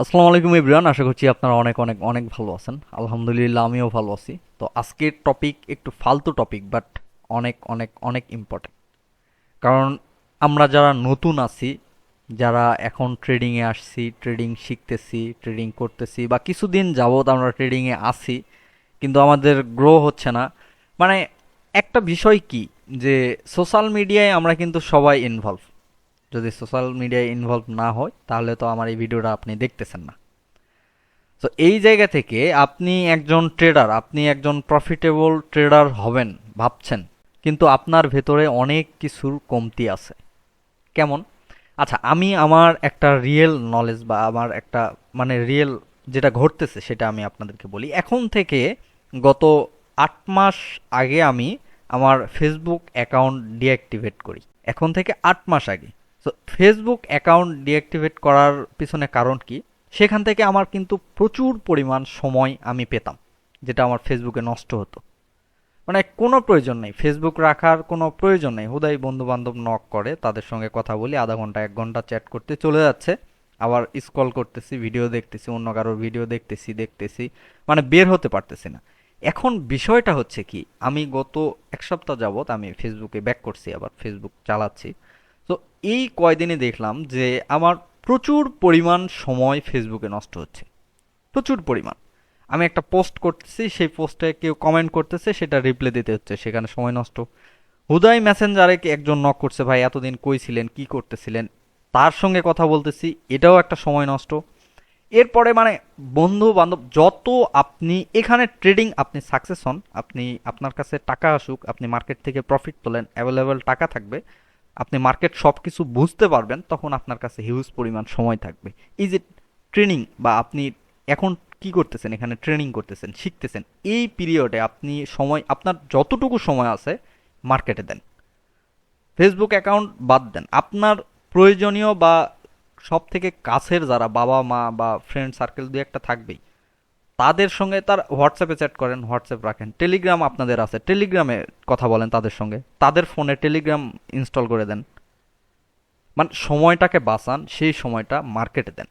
আসসালামু আলাইকুম এভরিওয়ান, আশা করছি আপনারা অনেক অনেক অনেক ভালো আছেন। আলহামদুলিল্লাহ আমিও ভালো আছি। তো আজকের টপিক একটু ফালতু টপিক, বাট অনেক অনেক অনেক ইম্পর্টেন্ট। কারণ আমরা যারা নতুন আছি, যারা এখন ট্রেডিংয়ে আসছি, ট্রেডিং শিখতেছি, ট্রেডিং করতেছি, বা কিছুদিন যাবৎ আমরা ট্রেডিংয়ে আছি, কিন্তু আমাদের গ্রো হচ্ছে না। মানে একটা বিষয় কি, যে সোশ্যাল মিডিয়ায় আমরা কিন্তু সবাই ইনভলভ। যদি সোশ্যাল মিডিয়ায় ইনভলভ না হয় তাহলে তো আমার এই ভিডিওটা আপনি দেখতেছেন না। তো এই জায়গা থেকে আপনি একজন ট্রেডার, আপনি একজন প্রফিটেবল ট্রেডার হবেন ভাবছেন, কিন্তু আপনার ভেতরে অনেক কিছুর কমতি আছে। কেমন? আচ্ছা, আমি আমার একটা রিয়েল নলেজ বা আমার একটা মানে রিয়েল যেটা ঘটতেছে সেটা আমি আপনাদেরকে বলি। এখন থেকে গত ৮ মাস আগে আমি আমার ফেসবুক অ্যাকাউন্ট ডিঅ্যাক্টিভেট করি। এখন থেকে ৮ মাস আগে। তো ফেসবুক অ্যাকাউন্ট ডিঅ্যাক্টিভেট করার পিছনে কারণ কি? সেখান থেকে আমার কিন্তু প্রচুর পরিমাণ সময় আমি পেতাম, যেটা আমার ফেসবুকে নষ্ট হতো। মানে কোনো প্রয়োজন নেই ফেসবুক রাখার, কোনো প্রয়োজন নেই। হুদাই বন্ধু বান্ধব নক করে, তাদের সঙ্গে কথা বলি, আধা ঘন্টা ১ ঘন্টা চ্যাট করতে চলে যাচ্ছে, আবার স্ক্রল করতেছি, ভিডিও দেখতেছি, অন্য কারোর ভিডিও দেখতেছি দেখতেছি, মানে বের হতে পারতেছি না। এখন বিষয়টা হচ্ছে কি, আমি গত ১ সপ্তাহ যাবৎ আমি ফেসবুকে ব্যাক করছি, আবার ফেসবুক চালাচ্ছি। তো এই কয়দিনে দেখলাম যে আমার প্রচুর পরিমাণ সময় ফেসবুকে নষ্ট হচ্ছে, প্রচুর পরিমাণ। আমি একটা পোস্ট করতেছি, সেই পোস্টে কেউ কমেন্ট করতেছে, সেটা রিপ্লাই দিতে হচ্ছে, সেখানে সময় নষ্ট। হুদাই মেসেঞ্জারে একজন নক করছে, ভাই এতদিন কই ছিলেন, কি করতেছিলেন, তার সঙ্গে কথা বলতেছি, এটাও একটা সময় নষ্ট। এরপরে মানে বন্ধু বান্ধব যত, আপনি এখানে ট্রেডিং আপনি সাকসেস হন, আপনি আপনার কাছে টাকা আসুক, আপনি মার্কেট থেকে প্রফিট তোলেন, অ্যাভেলেবেল টাকা থাকবে, আপনি মার্কেট সব কিছু বুঝতে পারবেন, তখন আপনার কাছে হিউজ পরিমাণ সময় থাকবে। এই যে ট্রেনিং বা আপনি এখন কি করতেছেন, এখানে ট্রেনিং করতেছেন, শিখতেছেন, এই পিরিয়ডে আপনি সময়, আপনার যতটুকু সময় আছে মার্কেটে দেন। ফেসবুক অ্যাকাউন্ট বাদ দেন, আপনার প্রয়োজনীয় বা সব থেকে কাছের যারা বাবা মা বা ফ্রেন্ড সার্কেল দু একটা থাকবেই, তাদের সঙ্গে তার হোয়াটসঅ্যাপে চ্যাট করেন, হোয়াটসঅ্যাপ রাখেন, টেলিগ্রাম আপনাদের আছে, টেলিগ্রামে কথা বলেন তাদের সঙ্গে, তাদের ফোনে টেলিগ্রাম ইনস্টল করে দেন। মানে সময়টাকে বাঁচান, সেই সময়টা মার্কেটে দেন।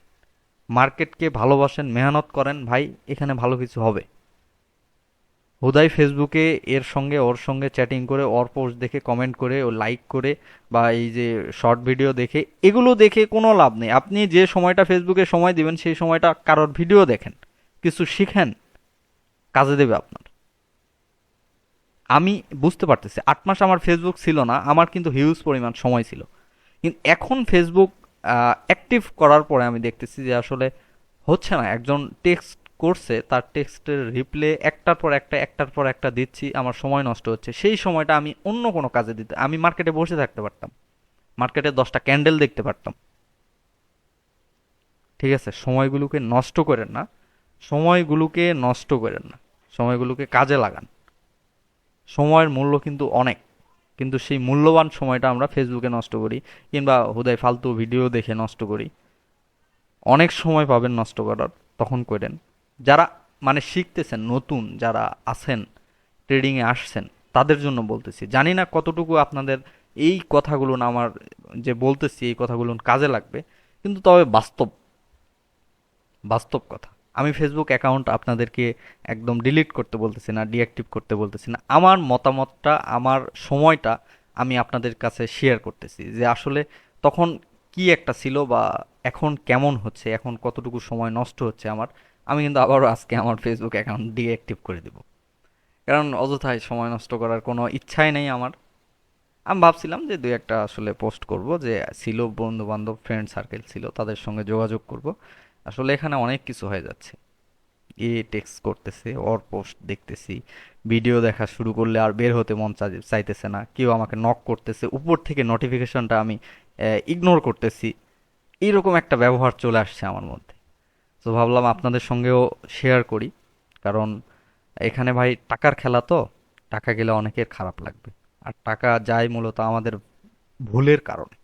মার্কেটকে ভালোবাসেন, মেহনত করেন, ভাই এখানে ভালো কিছু হবে। হুদাই ফেসবুকে এর সঙ্গে ওর সঙ্গে চ্যাটিং করে, ওর পোস্ট দেখে কমেন্ট করে, ও লাইক করে, বা এই যে শর্ট ভিডিও দেখে, এগুলো দেখে কোনো লাভ নেই। আপনি যে সময়টা ফেসবুকে সময় দিবেন, সেই সময়টা কারোর ভিডিও দেখেন, কিছু শিখেন, কাজে দেবে আপনার। আমি বুঝতে পারতেছি ৮ মাস আমার ফেসবুক ছিল না, আমার কিন্তু হিউজ পরিমাণ সময় ছিল। কিন্তু এখন ফেসবুক অ্যাক্টিভ করার পরে আমি দেখতেছি যে আসলে হচ্ছে না। একজন টেক্সট করছে, তার টেক্সটের রিপ্লে একটার পর একটা, একটার পর একটা দিচ্ছি, আমার সময় নষ্ট হচ্ছে। সেই সময়টা আমি অন্য কোনো কাজে দিতে, আমি মার্কেটে বসে থাকতে পারতাম, মার্কেটে 10টা ক্যান্ডেল দেখতে পারতাম। ঠিক আছে, সময়গুলোকে নষ্ট করেন না, সময়গুলোকে নষ্ট করেন না, সময়গুলোকে কাজে লাগান। সময়ের মূল্য কিন্তু অনেক, কিন্তু সেই মূল্যবান সময়টা আমরা ফেসবুকে নষ্ট করি, কিংবা হুদাই ফালতু ভিডিও দেখে নষ্ট করি। অনেক সময় পাবেন নষ্ট করার, তখন করেন। যারা মানে শিখতেছেন, নতুন যারা আছেন, ট্রেডিংয়ে আসছেন, তাদের জন্য বলতেছি। জানি না কতটুকু আপনাদের এই কথাগুলো না, আমার যে বলতেছি এই কথাগুলো কাজে লাগবে, কিন্তু তবে বাস্তব, বাস্তব কথা। আমি ফেসবুক অ্যাকাউন্ট আপনাদেরকে একদম ডিলিট করতে বলতেছি না, ডিঅ্যাক্টিভ করতে বলতেছি না। আমার মতামতটা, আমার সময়টা আমি আপনাদের কাছে শেয়ার করতেছি, যে আসলে তখন কি একটা ছিল, বা এখন কেমন হচ্ছে, এখন কতটুকু সময় নষ্ট হচ্ছে আমার। আমি কিন্তু আবারও আজকে আমার ফেসবুক অ্যাকাউন্ট ডিঅ্যাক্টিভ করে দিব, কারণ অযথায় সময় নষ্ট করার কোনো ইচ্ছাই নেই আমার। আমি ভাবছিলাম যে দুই একটা আসলে পোস্ট করব, যে ছিল বন্ধু বান্ধব ফ্রেন্ড সার্কেল ছিল, তাদের সঙ্গে যোগাযোগ করব। আসলে এখানে অনেক কিছু হয়ে যাচ্ছে, এ টেক্সট করতেছে, ওর পোস্ট দেখতেছি, ভিডিও দেখা শুরু করলে আর বের হতে মন চাইতেছে না, কেউ আমাকে নক করতেছে, উপর থেকে নোটিফিকেশনটা আমি ইগনোর করতেছি। এইরকম একটা ব্যবহার চলে আসছে আমার মধ্যে। তো ভাবলাম আপনাদের সঙ্গেও শেয়ার করি, কারণ এখানে ভাই টাকার খেলা তো, টাকা গেলে অনেকের খারাপ লাগবে। আর টাকা যায় মূলত আমাদের ভুলের কারণে।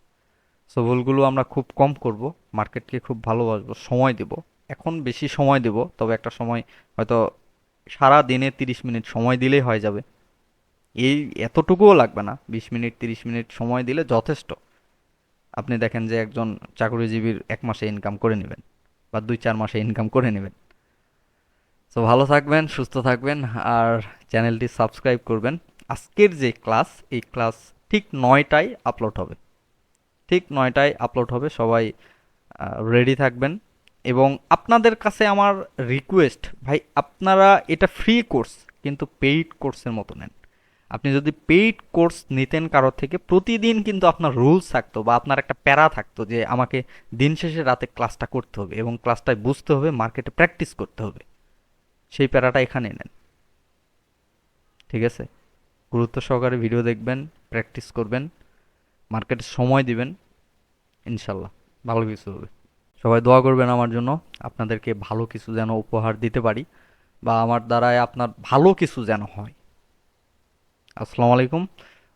সো ভুলগুলো আমরা খুব কম করব, মার্কেটকে খুব ভালোবাসবো, সময় দেব। এখন বেশি সময় দেব, তবে একটা সময় হয়তো সারা দিনে 30 মিনিট সময় দিলেই হয়ে যাবে। এই এতটুকুও লাগবে না, 20 মিনিট 30 মিনিট সময় দিলে যথেষ্ট। আপনি দেখেন যে একজন চাকরিজীবীর 1 মাসে ইনকাম করে নেবেন, বা 2-4 মাসে ইনকাম করে নেবেন। তো ভালো থাকবেন, সুস্থ থাকবেন, আর চ্যানেলটি সাবস্ক্রাইব করবেন। আজকের যে ক্লাস, এই ক্লাস ঠিক 9টায় আপলোড হবে। ঠিক 9টায় আপলোড হবে, সবাই রেডি থাকবেন। এবং আপনাদের কাছে আমার রিকোয়েস্ট, ভাই আপনারা এটা ফ্রি কোর্স, কিন্তু পেইড কোর্সের মতো নেন। আপনি যদি পেইড কোর্স নিতেন কারোর থেকে, প্রতিদিন কিন্তু আপনার রুলস থাকতো বা আপনার একটা প্যারা থাকতো যে আমাকে দিন শেষে রাতে ক্লাসটা করতে হবে এবং ক্লাসটায় বুঝতে হবে, মার্কেটে প্র্যাকটিস করতে হবে। সেই প্যারাটা এখানে নেন, ঠিক আছে? গুরুত্ব সহকারে ভিডিও দেখবেন, প্র্যাকটিস করবেন, মার্কেটে সময় দিবেন, ইনশাল্লাহ ভালো কিছু হবে। সবাই দোয়া করবেন আমার জন্য, আপনাদেরকে ভালো কিছু যেন উপহার দিতে পারি, বা আমার দ্বারায় আপনার ভালো কিছু যেন হয়। আসসালামু আলাইকুম,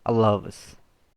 আল্লাহ হাফেজ।